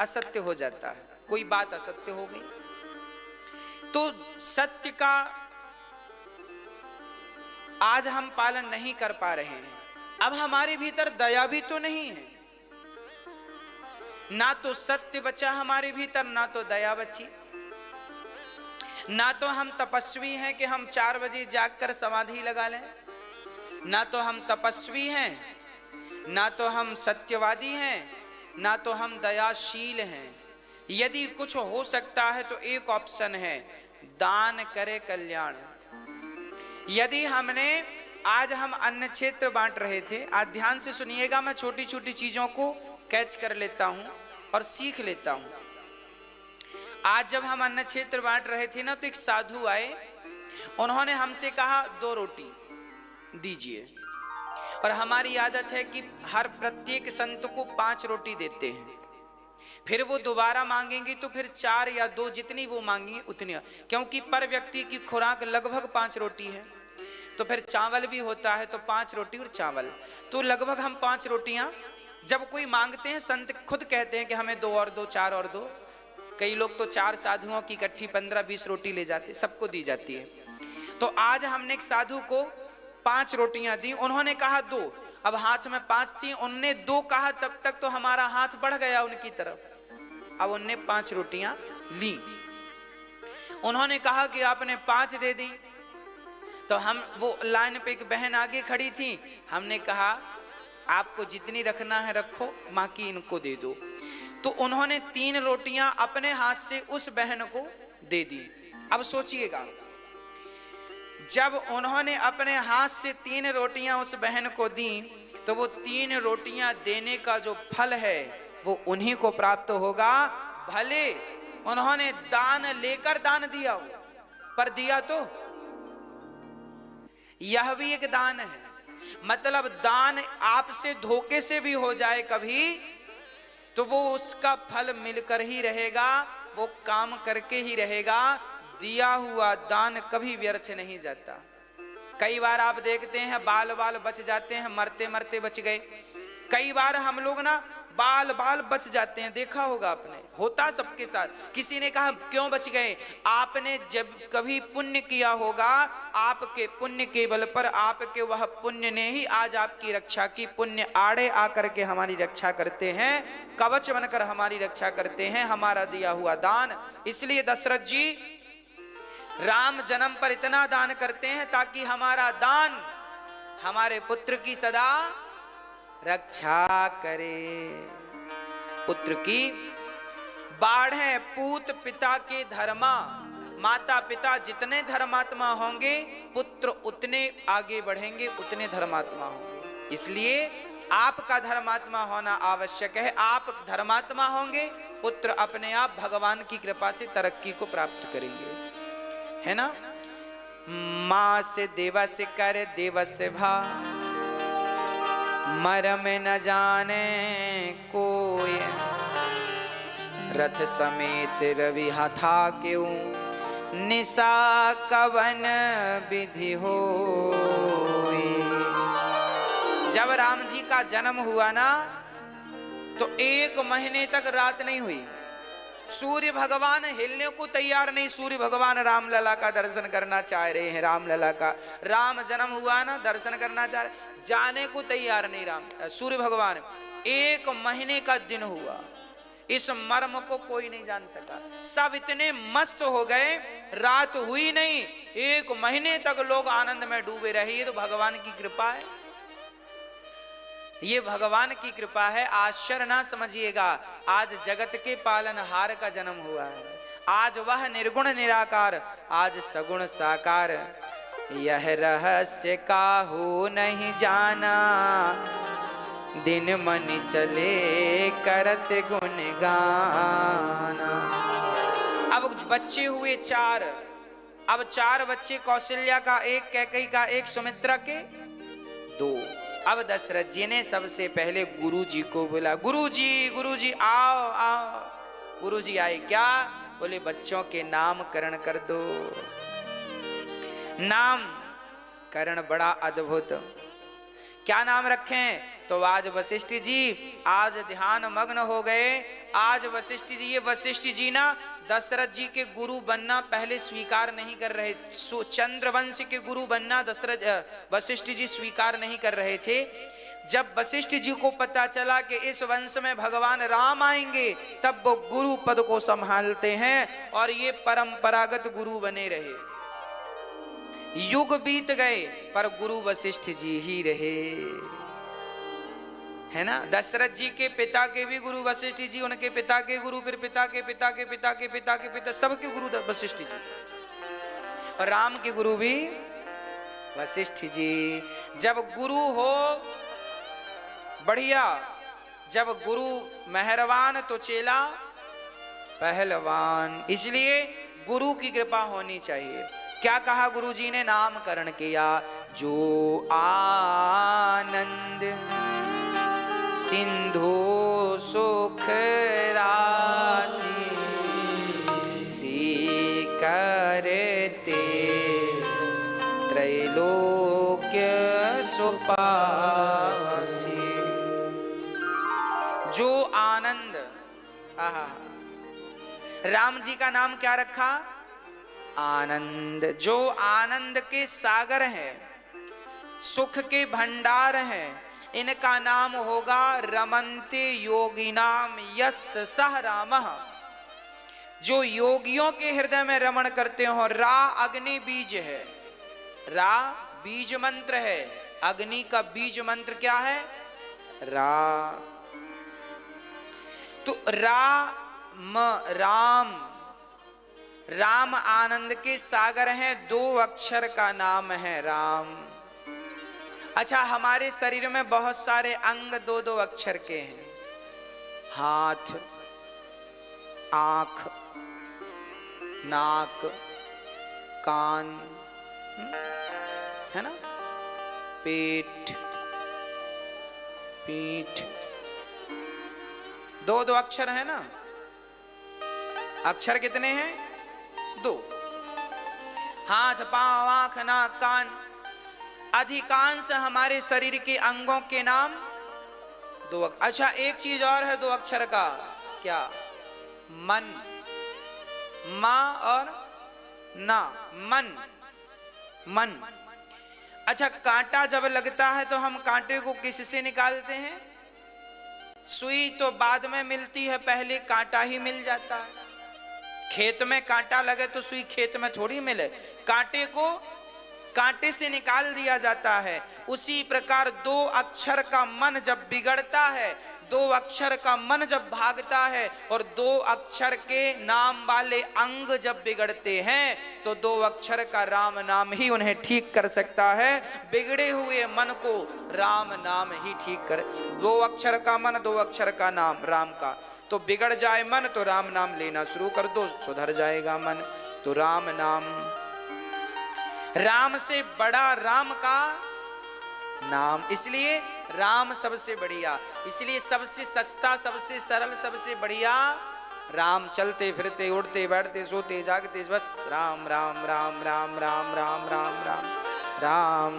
असत्य हो जाता है। कोई बात असत्य हो गई। तो सत्य का आज हम पालन नहीं कर पा रहे हैं। अब हमारे भीतर दया भी तो नहीं है, ना तो सत्य बचा हमारे भीतर, ना तो दया बची। ना तो हम तपस्वी हैं कि हम 4 बजे जागकर समाधि लगा लें, ना तो हम तपस्वी हैं, ना तो हम सत्यवादी हैं, ना तो हम दयाशील हैं। यदि कुछ हो सकता है तो एक ऑप्शन है, दान करे कल्याण। यदि हमने आज हम अन्न क्षेत्र बांट रहे थे, आज ध्यान से सुनिएगा, मैं छोटी छोटी चीजों को कैच कर लेता हूं और सीख लेता हूं। आज जब हम अन्न क्षेत्र बांट रहे थे ना, तो एक साधु आए, उन्होंने हमसे कहा 2 रोटी दीजिए। और हमारी आदत है कि हर प्रत्येक संत को 5 रोटी देते हैं। फिर वो दोबारा मांगेंगे तो फिर 4 या 2, जितनी वो मांगी उतनी, क्योंकि पर व्यक्ति की खुराक लगभग 5 रोटी है। तो फिर चावल भी होता है, तो 5 रोटी और चावल, तो लगभग हम 5 रोटियां जब कोई मांगते हैं, संत खुद कहते हैं कि हमें 2 और 2, 4 और 2। कई लोग तो 4 साधुओं की इकट्ठी 15-20 रोटी ले जाते, सबको दी जाती है। तो आज हमने एक साधु को 5 रोटियां दी, उन्होंने कहा 2, अब हाथ में 5 थी, उनने 2 कहा, तब तक तो हमारा हाथ बढ़ गया उनकी तरफ। अब उनने 5 रोटियां ली, उन्होंने कहा कि आपने 5 दे दी। तो हम, वो लाइन पे एक बहन आगे खड़ी थी, हमने कहा आपको जितनी रखना है रखो, बाकी इनको दे दो। तो उन्होंने 3 रोटियां अपने हाथ से उस बहन को दे दी। अब सोचिएगा, जब उन्होंने अपने हाथ से 3 रोटियां उस बहन को दी, तो वो 3 रोटियां देने का जो फल है वो उन्हीं को प्राप्त होगा। भले उन्होंने दान लेकर दान दिया हो, पर दिया तो यह भी एक दान है। मतलब दान आपसे धोखे से भी हो जाए कभी, तो वो उसका फल मिलकर ही रहेगा, वो काम करके ही रहेगा। दिया हुआ दान कभी व्यर्थ नहीं जाता। कई बार आप देखते हैं बाल बाल बच जाते हैं, मरते मरते बच गए। कई बार हम लोग ना बाल बाल बच जाते हैं, देखा होगा आपने, होता सबके साथ। किसी ने कहा क्यों बच गए? आपने जब कभी पुण्य किया होगा, आपके पुण्य के बल पर, आपके वह पुण्य ने ही आज आपकी रक्षा की। पुण्य आड़े आकर के हमारी रक्षा करते हैं, कवच बनकर हमारी रक्षा करते हैं, हमारा दिया हुआ दान। इसलिए दशरथ जी राम जन्म पर इतना दान करते हैं ताकि हमारा दान हमारे पुत्र की सदा रक्षा करे। पुत्र की बाढ़े पूत पिता के धर्मा, माता पिता जितने धर्मात्मा होंगे, पुत्र उतने आगे बढ़ेंगे, उतने धर्मात्मा होंगे। इसलिए आपका धर्मात्मा होना आवश्यक है। आप धर्मात्मा होंगे, पुत्र अपने आप भगवान की कृपा से तरक्की को प्राप्त करेंगे, है ना। मां से देवस कर देवस भा, मरम न जाने कोई, रथ समेत रवि हथा क्यों, निशा कवन विधि हो। जब राम जी का जन्म हुआ ना, तो 1 महीने तक रात नहीं हुई। सूर्य भगवान हिलने को तैयार नहीं। सूर्य भगवान रामलला का दर्शन करना चाह रहे हैं, रामलला का, राम जन्म हुआ ना, दर्शन करना चाह रहे, जाने को तैयार नहीं सूर्य भगवान। 1 महीने का दिन हुआ, इस मर्म को कोई नहीं जान सका। सब इतने मस्त हो गए, रात हुई नहीं, 1 महीने तक लोग आनंद में डूबे रहे। ये तो भगवान की कृपा है, ये भगवान की कृपा है। आश्चर्य ना समझिएगा, आज जगत के पालनहार का जन्म हुआ है। आज वह निर्गुण निराकार, आज सगुण साकार। यह रहस्य काहू नहीं जाना, दिन मन चले करत गुण गाना। अब बच्चे हुए 4, अब 4 बच्चे, कौशल्या का 1, कैकेयी का 1, सुमित्रा के 2। अब दशरथ जी ने सबसे पहले गुरुजी को बोला, गुरुजी आओ आओ। गुरुजी आए, क्या बोले? बच्चों के नामकरण कर दो। नामकरण बड़ा अद्भुत, क्या नाम रखें? तो आज वशिष्ठ जी आज ध्यान मग्न हो गए, आज वशिष्ठ जी, ये वशिष्ठ जी ना दशरथ जी के गुरु बनना पहले स्वीकार नहीं कर रहे, चंद्रवंश के गुरु बनना वशिष्ठ जी स्वीकार नहीं कर रहे थे। जब वशिष्ठ जी को पता चला कि इस वंश में भगवान राम आएंगे, तब वो गुरु पद को संभालते हैं और ये परंपरागत गुरु बने रहे। युग बीत गए पर गुरु वशिष्ठ जी ही रहे, है ना। दशरथ जी के पिता के भी गुरु वशिष्ठ जी, उनके पिता के गुरु, फिर पिता के पिता के पिता के पिता के पिता, सबके गुरु वशिष्ठ जी। और राम के गुरु भी वशिष्ठ जी। जब गुरु हो बढ़िया, जब गुरु मेहरबान तो चेला पहलवान। इसलिए गुरु की कृपा होनी चाहिए। क्या कहा गुरु जी ने? नामकरण किया। जो आनंद सिंधु सुख राशि सी करते त्रैलोक्य सुपासी। जो आनंद, आहा, राम जी का नाम क्या रखा? आनंद। जो आनंद के सागर हैं, सुख के भंडार हैं, इनका नाम होगा रमन्ते योगिनाम यस सह रामः। जो योगियों के हृदय में रमण करते हो। रा अग्नि बीज है, रा बीज मंत्र है। अग्नि का बीज मंत्र क्या है? रा। तो राम, राम आनंद के सागर हैं, 2 अक्षर का नाम है राम। अच्छा, हमारे शरीर में बहुत सारे अंग 2-2 अक्षर के हैं। हाथ, आंख, नाक, कान, है ना, पेट, पीठ, 2-2 अक्षर है ना। अक्षर कितने हैं? 2। हाथ, पांव, आंख, नाक, कान। अधिकांश हमारे शरीर के अंगों के नाम 2। अच्छा, एक चीज और है 2 अक्षर का। क्या? मन, मां और ना, मन, मन। अच्छा, कांटा जब लगता है तो हम कांटे को किससे निकालते हैं? सुई तो बाद में मिलती है, पहले कांटा ही मिल जाता है। खेत में कांटा लगे तो सुई खेत में थोड़ी मिले, कांटे को कांटे से निकाल दिया जाता है। उसी प्रकार 2 अक्षर का मन जब बिगड़ता है, 2 अक्षर का मन जब भागता है और 2 अक्षर के नाम वाले अंग जब बिगड़ते हैं, तो 2 अक्षर का राम नाम ही उन्हें ठीक कर सकता है। बिगड़े हुए मन को राम नाम ही ठीक कर। 2 अक्षर का मन, 2 अक्षर का नाम राम का। तो बिगड़ जाए मन तो राम नाम लेना शुरू कर दो, सुधर जाएगा मन। तो राम नाम, राम से बड़ा राम का नाम, इसलिए राम सबसे बढ़िया, इसलिए सबसे सस्ता, सबसे सरल, सबसे बढ़िया राम। चलते फिरते उड़ते बैठते सोते जागते बस राम राम राम राम राम राम राम राम राम।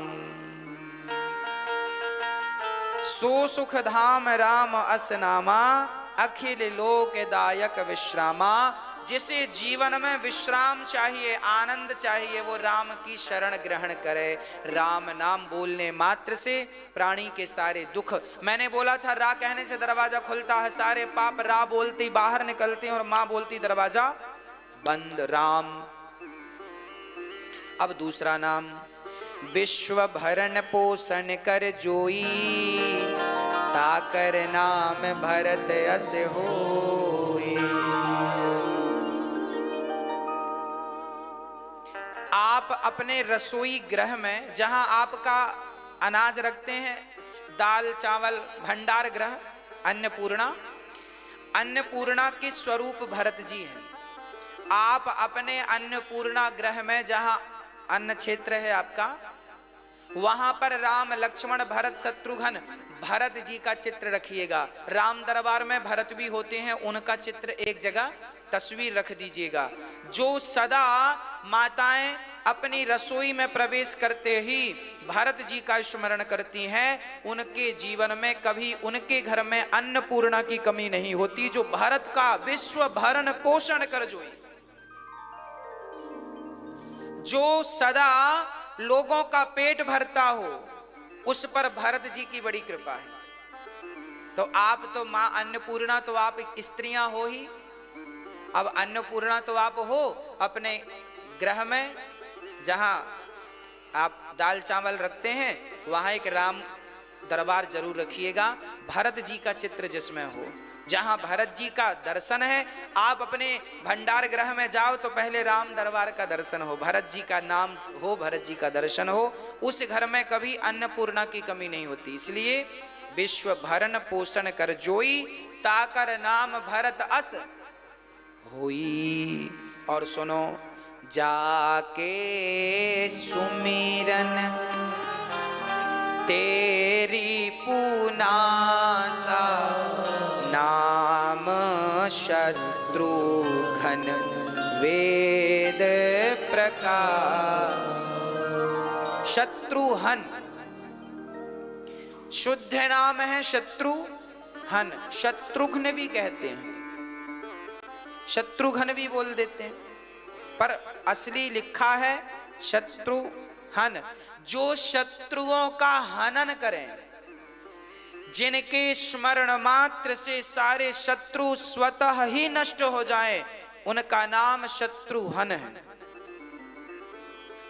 सो सुख धाम राम असनामा, अखिल लोक दायक विश्रामा। जिसे जीवन में विश्राम चाहिए, आनंद चाहिए, वो राम की शरण ग्रहण करे। राम नाम बोलने मात्र से प्राणी के सारे दुख, मैंने बोला था रा कहने से दरवाजा खुलता है, सारे पाप रा बोलती बाहर निकलते हैं और मां बोलती दरवाजा बंद। राम। अब दूसरा नाम, विश्व भरण पोषण कर जोई, ताकर नाम भरत अस होई। आप अपने रसोई गृह में जहां आपका अनाज रखते हैं, दाल चावल भंडार गृह, अन्नपूर्णा, अन्नपूर्णा के स्वरूप भरत जी हैं। आप अपने अन्नपूर्णा गृह में जहां अन्न क्षेत्र है आपका, वहां पर राम लक्ष्मण भरत शत्रुघ्न भरत जी का चित्र रखिएगा। राम दरबार में भरत भी होते हैं, उनका चित्र एक जगह तस्वीर रख दीजिएगा। जो सदा माताएं अपनी रसोई में प्रवेश करते ही भरत जी का स्मरण करती हैं, उनके जीवन में कभी उनके घर में अन्नपूर्णा की कमी नहीं होती, जो भारत का विश्व भरण पोषण कर जोई, जो सदा लोगों का पेट भरता हो, उस पर भरत जी की बड़ी कृपा है। तो आप तो मां अन्नपूर्णा, तो आप स्त्रियां हो ही। अब अन्नपूर्णा तो आप हो अपने गृह में, जहां आप दाल चावल रखते हैं वहां एक राम दरबार जरूर रखिएगा, भरत जी का चित्र जिसमें हो। जहां भरत जी का दर्शन है, आप अपने भंडार गृह में जाओ तो पहले राम दरबार का दर्शन हो, भरत जी का नाम हो, भरत जी का दर्शन हो, उस घर में कभी अन्नपूर्णा की कमी नहीं होती। इसलिए विश्व भरण पोषण कर जोई, ताकर नाम भरत अस होई। और सुनो, जाके सुमिरन तेरी पूनासा, नाम शत्रुघ्न वेद प्रकाश। शत्रुघ्न शुद्ध नाम है, शत्रुघ्न, शत्रुघ्न भी कहते हैं, शत्रुघ्न भी बोल देते हैं, पर असली लिखा है शत्रुघ्न। जो शत्रुओं का हनन करें, जिनके स्मरण मात्र से सारे शत्रु स्वतः ही नष्ट हो जाएं, उनका नाम शत्रुघ्न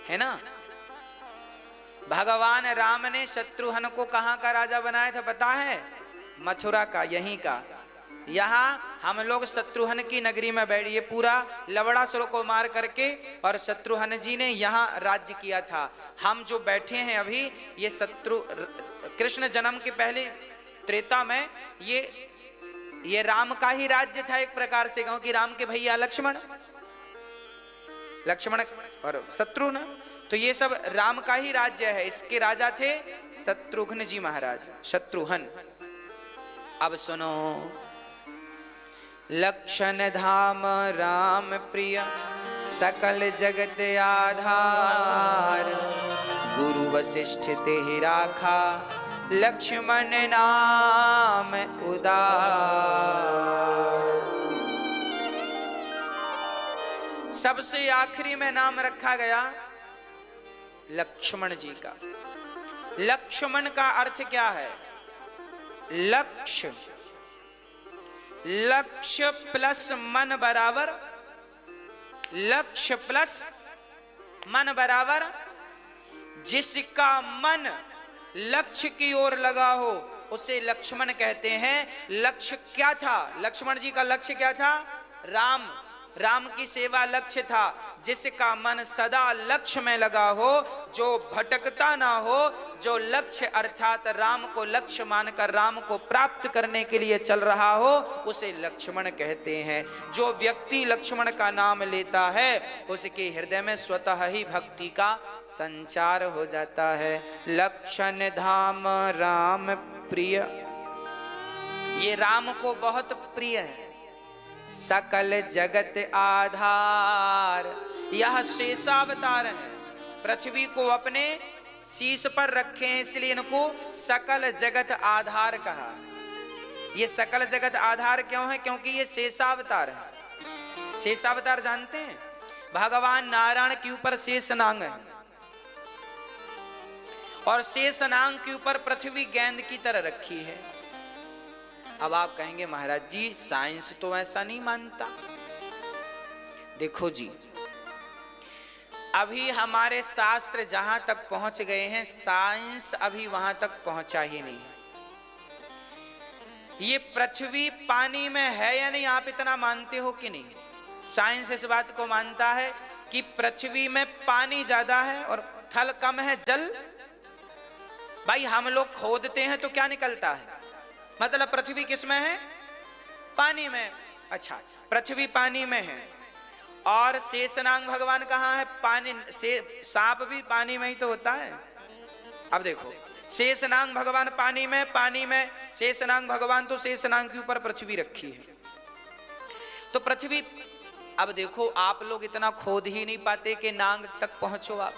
है ना। भगवान राम ने शत्रुघ्न को कहां का राजा बनाया था पता है? मथुरा का, यहीं का। यहाँ हम लोग शत्रुघ्न की नगरी में बैठे, ये पूरा लवड़ासुर को मार करके और शत्रुघ्न जी ने यहाँ राज्य किया था। हम जो बैठे हैं अभी, ये कृष्ण जन्म के पहले त्रेता में ये राम का ही राज्य था एक प्रकार से, क्योंकि राम के भैया लक्ष्मण और शत्रुघ्न, तो ये सब राम का ही राज्य है। इसके राजा थे शत्रुघ्न जी महाराज, शत्रुघ्न। अब सुनो, लक्षण धाम राम प्रिय सकल जगत आधार, गुरु वशिष्ठ ते राखा लक्ष्मण नाम उदार। सबसे आखिरी में नाम रखा गया लक्ष्मण जी का। लक्ष्मण का अर्थ क्या है? लक्ष्य, लक्ष्य प्लस मन बराबर, लक्ष्य प्लस मन बराबर, जिसका मन लक्ष्य की ओर लगा हो उसे लक्ष्मण कहते हैं। लक्ष्य क्या था? लक्ष्मण जी का लक्ष्य क्या था? राम की सेवा लक्ष्य था। जिसका मन सदा लक्ष्य में लगा हो, जो भटकता ना हो, जो लक्ष्य अर्थात राम को लक्ष्य मानकर राम को प्राप्त करने के लिए चल रहा हो, उसे लक्ष्मण कहते हैं। जो व्यक्ति लक्ष्मण का नाम लेता है, उसके हृदय में स्वतः ही भक्ति का संचार हो जाता है। लक्षण धाम राम प्रिय, ये राम को बहुत प्रिय है। सकल जगत आधार, यह शेषावतार है, पृथ्वी को अपने शीश पर रखे हैं, इसलिए इनको सकल जगत आधार कहा। ये सकल जगत आधार क्यों है? क्योंकि ये शेषावतार है। शेषावतार जानते हैं? भगवान नारायण के ऊपर शेषनाग है और शेषनाग के ऊपर पृथ्वी गेंद की तरह रखी है। अब आप कहेंगे महाराज जी साइंस तो ऐसा नहीं मानता। देखो जी, अभी हमारे शास्त्र जहां तक पहुंच गए हैं, साइंस अभी वहां तक पहुंचा ही नहीं। ये पृथ्वी पानी में है या नहीं, आप इतना मानते हो कि नहीं? साइंस इस बात को मानता है कि पृथ्वी में पानी ज्यादा है और थल कम है, जल। भाई हम लोग खोदते हैं तो क्या निकलता है? मतलब पृथ्वी किस में है? पानी में। अच्छा, पृथ्वी पानी में है और शेषनाग भगवान कहाँ है? पानी से। सांप भी पानी में ही तो होता है। अब देखो, शेषनाग भगवान पानी में शेषनाग भगवान, तो शेषनाग के ऊपर पृथ्वी रखी है। तो पृथ्वी अब देखो आप लोग इतना खोद ही नहीं पाते कि नांग तक पहुंचो आप।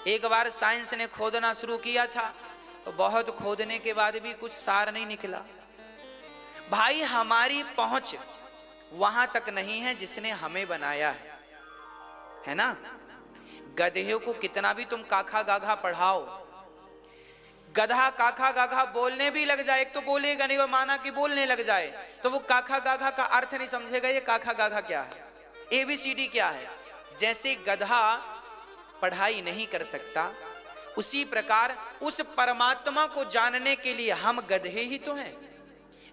एक बार साइंस ने खोदना शुरू किया था तो बहुत खोदने के बाद भी कुछ सार नहीं निकला। भाई हमारी पहुंच वहां तक नहीं है जिसने हमें बनाया है ना। गधे को कितना भी तुम काखा गाघा पढ़ाओ, गधा काखा गाघा बोलने भी लग जाए, एक तो बोलेगा नहीं और माना कि बोलने लग जाए तो वो काखा गाघा का अर्थ नहीं समझेगा, ये काखा गाघा क्या है, ABCD क्या है। जैसे गधा पढ़ाई नहीं कर सकता, उसी प्रकार उस परमात्मा को जानने के लिए हम गधे ही तो हैं।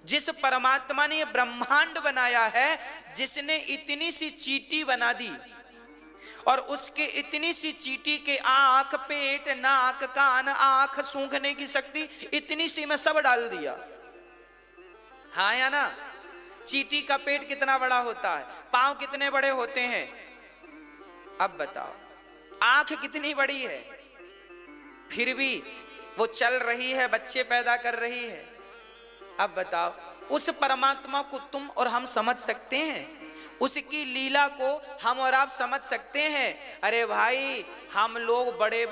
जिस परमात्मा ने ये ब्रह्मांड बनाया है, जिसने इतनी सी चींटी बना दी और उसके इतनी सी चींटी के आंख, पेट, नाक, कान, आंख सूंघने की शक्ति इतनी सी में सब डाल दिया। हाँ या ना। चींटी का पेट कितना बड़ा होता है, पांव कितने बड़े होते हैं, अब बताओ। आंख कितनी बड़ी है, फिर भी वो चल रही है, बच्चे पैदा कर रही है। अब बताओ उस परमात्मा को तुम और हम समझ सकते हैं, उसकी लीला को हम और आप समझ सकते हैं। अरे भाई हम लोग बड़े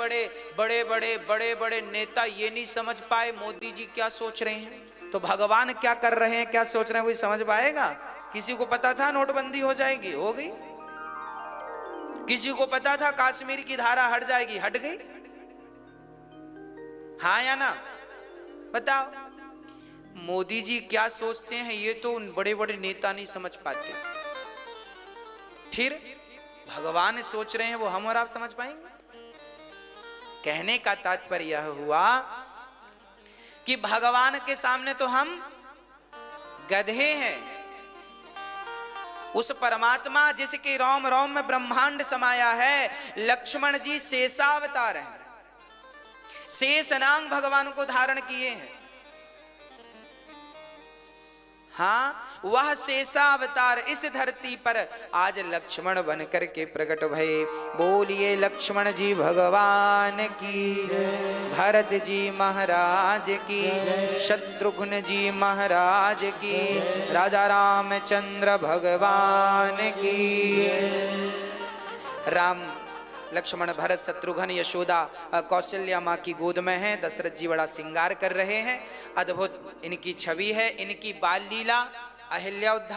बड़े नेता ये नहीं समझ पाए मोदी जी क्या सोच रहे हैं, तो भगवान क्या कर रहे हैं, क्या सोच रहे हैं, कोई समझ पाएगा? किसी को पता था नोटबंदी हो जाएगी, हो गई। किसी को पता था कश्मीर की धारा हट जाएगी, हट गई। हाँ या ना, बताओ। मोदी जी क्या सोचते हैं ये तो बड़े बड़े नेता नहीं समझ पाते, फिर भगवान सोच रहे हैं वो हम और आप समझ पाएंगे? कहने का तात्पर्य यह हुआ कि भगवान के सामने तो हम गधे हैं। उस परमात्मा जिसके रोम रोम में ब्रह्मांड समाया है, लक्ष्मण जी शेषावतार हैं, शेषनाग भगवान को धारण किए हैं। हाँ, वह शेषावतार इस धरती पर आज लक्ष्मण बनकर के प्रकट भये। बोलिए लक्ष्मण जी भगवान की, भरत जी महाराज की, शत्रुघ्न जी महाराज की, राजा रामचंद्र भगवान की। राम लक्ष्मण भरत शत्रुघ्न यशोदा कौशल्या माँ की गोद में है, दशरथ जी बड़ा श्रृंगार कर रहे हैं। अद्भुत इनकी छवि है, इनकी बाल लीला, अहिल्या उद्धार